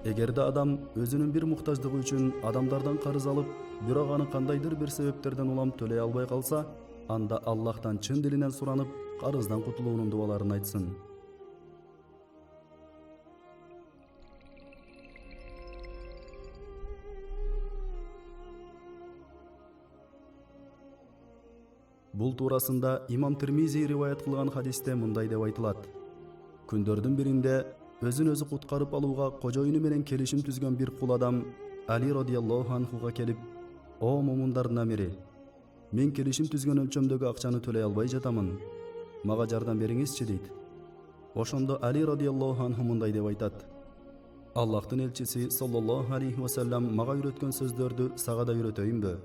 Эгерде адам өзүнүн бир муктаждыгы үчүн адамдардан карыз алып, бирок аны кандайдыр бир себептерден улам төлөй албай калса, анда Аллахтан чын дилинен суранып, карыздан кутулуунун дубаларын айтсын. Бул туурасында имам Тирмизи риваят кылган хадисте мындай деп айтылат: күндөрдүн биринде өзүн өзү куткарып алууга кожоюну менен келишим түзгөн бир кул адам Али радияллаху анхуга келип: "О мумундардын амири, мен келишим түзгөн өлчөмдөгү акчаны төлөй албай жатамын. Мага жардам бериңизчи" дейт. Ошондо Али радияллаху анху мындай деп айтат: "Аллахтын элчиси саллаллаху алейхи вассалам мага үйрөткөн сөздөрдү сага да үйрөтөйүнбү?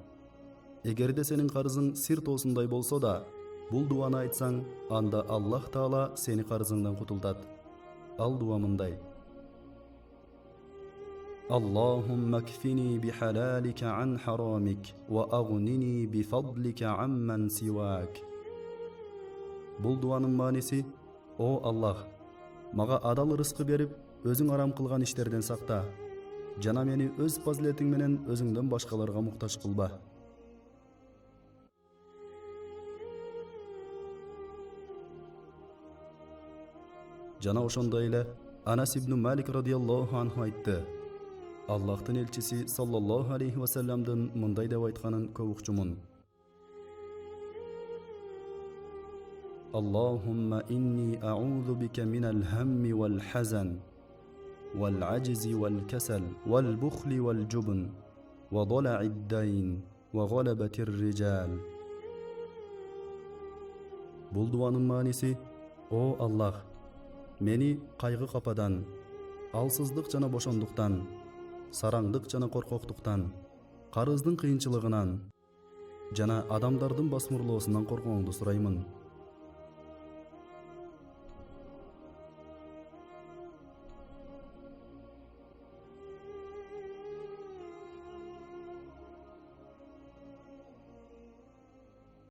Эгерде сенин карызың сир тоосундай болсо да, бул дуаны айтсаң, анда Аллах Таала сени карызыңдан кутултат." Ал дуа мындай: Аллахумма кфини бихалалика ан харамик ва агнини бифадлика амман сивак. Бул дуанын мааниси: "О Аллах, мага адал рызкы берип, өзүң арам кылган иштерден сакта, жана мени өз фазилетиң менен өзүңдөн башкаларга муктаж кылба." Жана ошондой эле Анас ибн Малик радияллаху анху айтты: Аллахтын элчиси саллаллаху алейхи вассаламдын мындай деп айтканын көп укчумун: Аллахумма инни а'удhu бика минал хамми вал хазан вал аджзи вал касал вал бухли вал джубн ва дала'ид дайн ва галабатир риджал. Бул дуанын мааниси: "О Аллах, мени кайгы кападан, алсыздык жана бошондуктан, сараңдык жана коркоктуктан, карыздын кыйынчылыгынан жана адамдардын басмырлоосунан коргооңду сураймын.